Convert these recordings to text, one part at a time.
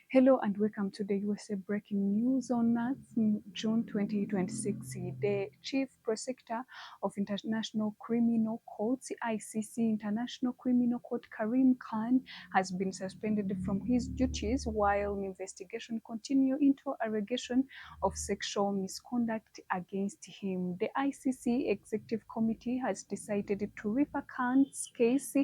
Hello and welcome to the USA Breaking News on June 2026. The Chief Prosecutor of International Criminal Court, ICC International Criminal Court, Karim Khan, has been suspended from his duties while the investigation continues into allegation of sexual misconduct against him. The ICC Executive Committee has decided to refer Khan's case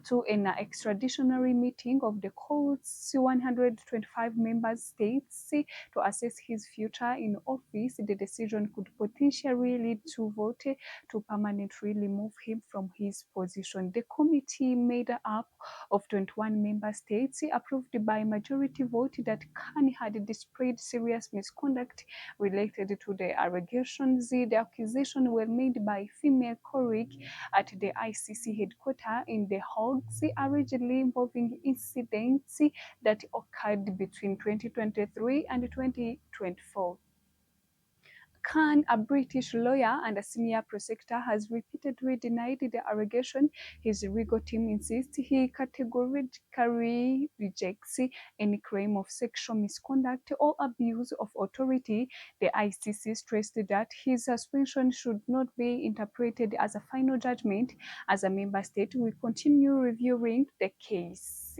to an extraditionary meeting of the court's 125 member states to assess his future in office. The decision could potentially lead to vote to permanently remove him from his position. The committee, made up of 21 member states, approved by majority vote that Khan had displayed serious misconduct related to the allegations. The accusations were made by female colleague at the ICC headquarters in The Hague, allegedly involving incidents that occurred between 2023 and 2024. Khan, a British lawyer and a senior prosecutor, has repeatedly denied the allegation. His legal team insists he categorically rejects any claim of sexual misconduct or abuse of authority. The ICC stressed that his suspension should not be interpreted as a final judgment, as a member state will continue reviewing the case.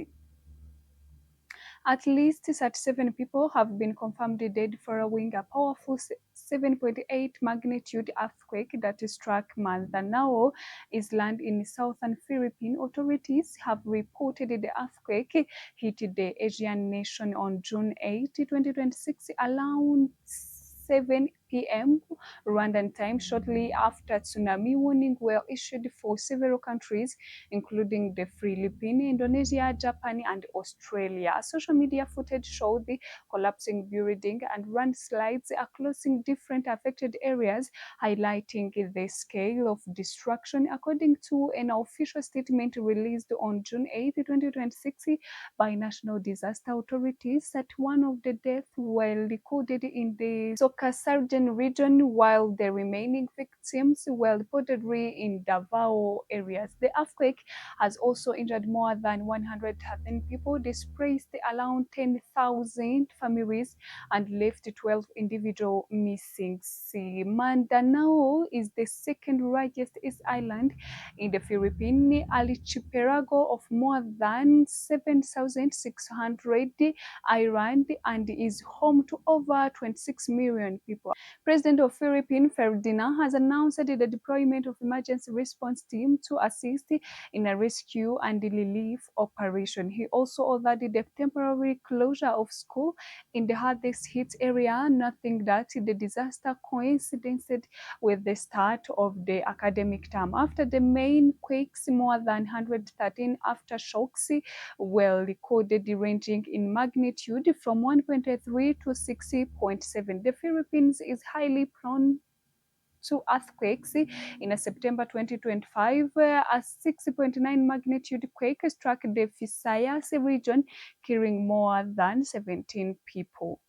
At least 37 people have been confirmed dead following a powerful 7.8 magnitude earthquake that struck Mindanao Island in southern Philippines. Authorities have reported the earthquake hit the Asian nation on June 8, 2026, around 7 p.m. Rwandan time, shortly after tsunami warnings were issued for several countries, including the Philippines, Indonesia, Japan, and Australia. Social media footage showed the collapsing building and landslides across different affected areas, highlighting the scale of destruction. According to an official statement released on June 8, 2026, by National Disaster Authorities, that one of the deaths were recorded in the Sokasargen region, while the remaining victims were reportedly in Davao areas. The earthquake has also injured more than 113 people, displaced around 10,000 families, and left 12 individuals missing. Mindanao is the second largest island in the Philippine archipelago of more than 7,600 islands and is home to over 26 million people. President of Philippines, Ferdinand, has announced the deployment of emergency response team to assist in a rescue and relief operation. He also ordered the temporary closure of school in the hardest hit area, noting that the disaster coincided with the start of the academic term. After the main quakes, more than 113 aftershocks were recorded, ranging in magnitude from 1.3 to 6.7. The Philippines is highly prone to earthquakes. In September 2025, a 6.9 magnitude quake struck the Visayas region, killing more than 17 people.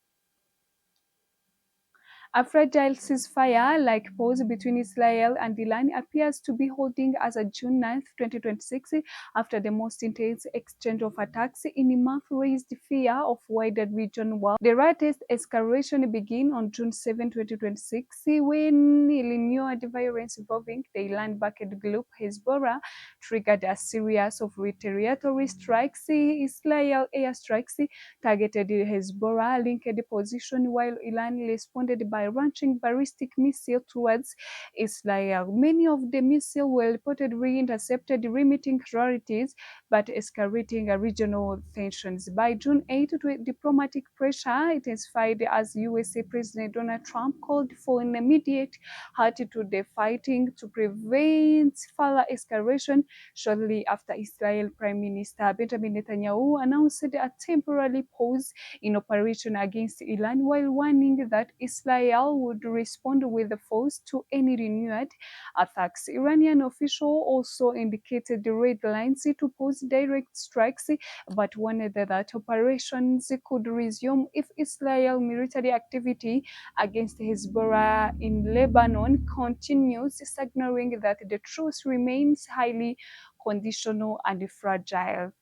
A fragile ceasefire-like pause between Israel and Iran appears to be holding as of June 9, 2026, after the most intense exchange of attacks in a month raised fear of wider regional war. The latest escalation began on June 7, 2026, when renewed violence involving the Iran-backed group Hezbollah triggered a series of retaliatory strikes. Israel airstrikes targeted Hezbollah-linked position, while Iran responded by launching ballistic missiles towards Israel. Many of the missiles were reportedly intercepted, limiting casualties but escalating regional tensions. By June 8, diplomatic pressure intensified as USA President Donald Trump called for an immediate halt to the fighting to prevent further escalation. Shortly after, Israel Prime Minister Benjamin Netanyahu announced a temporary pause in operation against Iran, while warning that Israel would respond with force to any renewed attacks. Iranian officials also indicated the red lines to pause direct strikes, but warned that operations could resume if Israel military activity against Hezbollah in Lebanon continues, signaling that the truce remains highly conditional and fragile.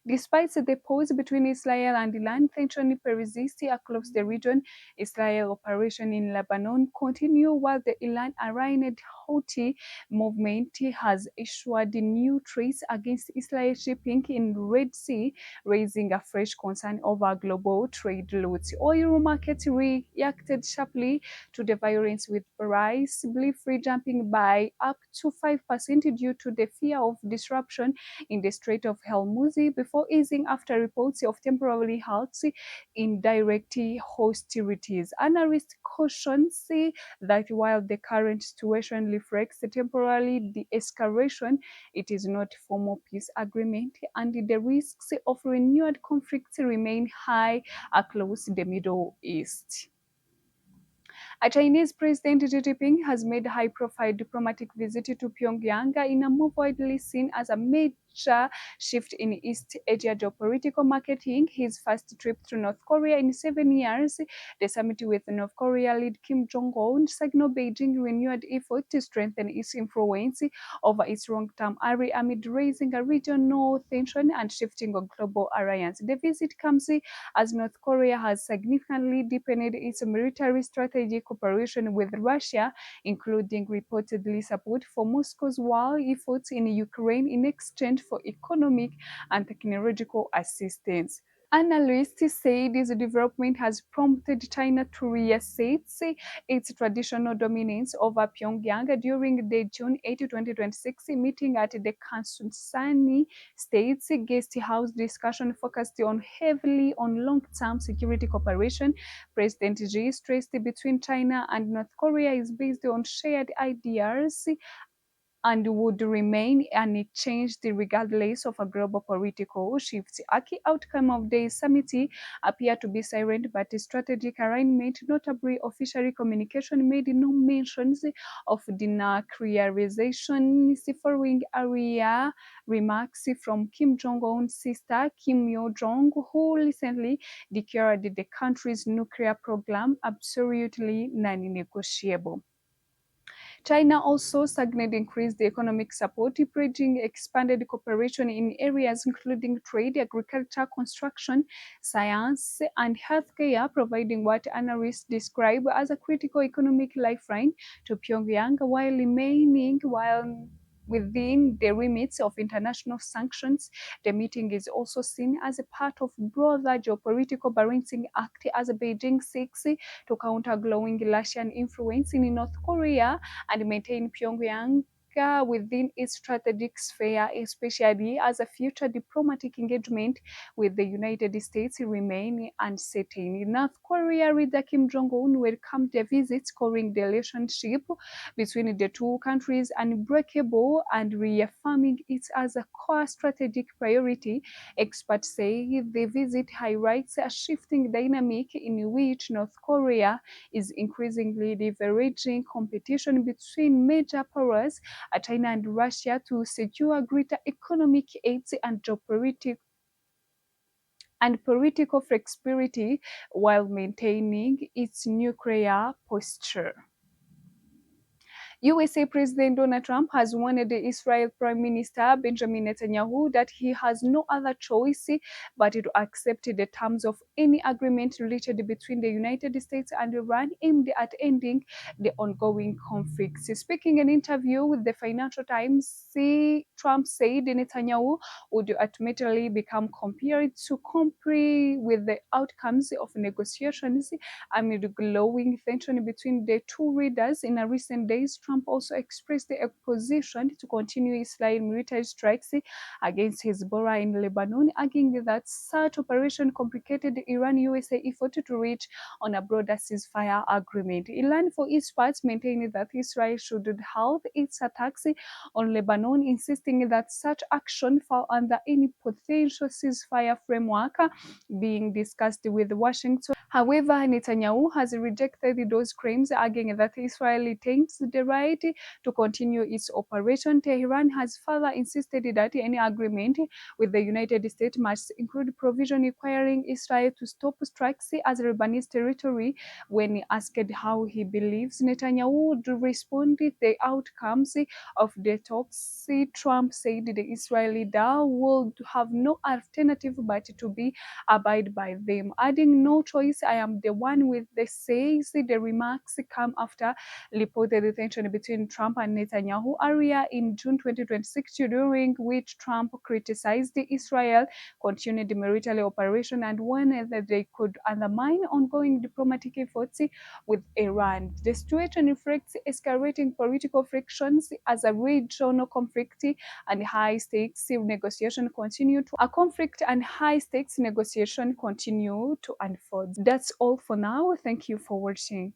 Despite the pause between Israel and Iran, tension persists across the region. Israel operation in Lebanon continue while the Iran-aligned Houthi movement has issued new threats against Israel shipping in Red Sea, raising a fresh concern over global trade routes. Oil markets reacted sharply to the violence, with price briefly jumping by up to 5% due to the fear of disruption in the Strait of Hormuz before easing after reports of temporary halts in direct hostilities. Analysts caution that while the current situation reflects a temporary de-escalation, it is not a formal peace agreement, and the risks of renewed conflicts remain high across the Middle East. A Chinese President Xi Jinping has made a high-profile diplomatic visit to Pyongyang in a move widely seen as a major shift in East Asia geopolitical marketing. His first trip to North Korea in 7 years, the summit with North Korea leader Kim Jong-un signaled Beijing renewed effort to strengthen its influence over its long-term ally amid raising a regional tension and shifting of global alliance. The visit comes as North Korea has significantly deepened its military strategic cooperation with Russia, including reportedly support for Moscow's war efforts in Ukraine in exchange for economic and technological assistance. Analysts say this development has prompted China to reassert its traditional dominance over Pyongyang during the June 8, 2026 meeting at the Kansai State's Guest House. Discussion focused heavily on long-term security cooperation. President Xi stressed between China and North Korea is based on shared ideas and would remain unchanged regardless of a global political shift. A key outcome of the summit appeared to be silent but strategic alignment. Notably, official communication made no mentions of denuclearization following earlier remarks from Kim Jong-un's sister, Kim Yo-jong, who recently declared the country's nuclear program absolutely non-negotiable. China also signaled increased economic support, pledging expanded cooperation in areas including trade, agriculture, construction, science, and healthcare, providing what analysts describe as a critical economic lifeline to Pyongyang while within the limits of international sanctions. The meeting is also seen as a part of broader geopolitical balancing act as Beijing seeks to counter growing Russian influence in North Korea and maintain Pyongyang within its strategic sphere, especially as a future diplomatic engagement with the United States remain uncertain. North Korea leader Kim Jong-un welcomed the visit, calling the relationship between the two countries unbreakable and reaffirming it as a core strategic priority. Experts say the visit highlights a shifting dynamic in which North Korea is increasingly leveraging competition between major powers, China and Russia, to secure greater economic aids and geopolitical and political flexibility while maintaining its nuclear posture. USA President Donald Trump has warned the Israel Prime Minister Benjamin Netanyahu that he has no other choice but to accept the terms of any agreement reached between the United States and Iran aimed at ending the ongoing conflicts. Speaking in an interview with the Financial Times, Trump said Netanyahu would ultimately become compelled to comply with the outcomes of negotiations amid glowing tension between the two leaders. In recent days, Trump also expressed a position to continue Israeli military strikes against Hezbollah in Lebanon, arguing that such operation complicated Iran-USA effort to reach on a broader ceasefire agreement. Iran, for its part, maintained that Israel should halt its attacks on Lebanon, insisting that such action fall under any potential ceasefire framework being discussed with Washington. However, Netanyahu has rejected those claims, arguing that Israel retains the right right to continue its operation. Tehran has further insisted that any agreement with the United States must include provision requiring Israel to stop strikes as Lebanese territory. When asked how he believes Netanyahu would respond to the outcomes of the talks, Trump said the Israeli leader would have no alternative but to abide by them, adding, "No choice. I am the one with the say." The remarks come after reported tension between Trump and Netanyahu earlier in June 2026, during which Trump criticized Israel continued military operation and warned that they could undermine ongoing diplomatic efforts with Iran. The situation reflects escalating political frictions as a regional conflict and high stakes negotiation continue to a conflict and high stakes negotiation continue to unfold. That's all for now. Thank you for watching.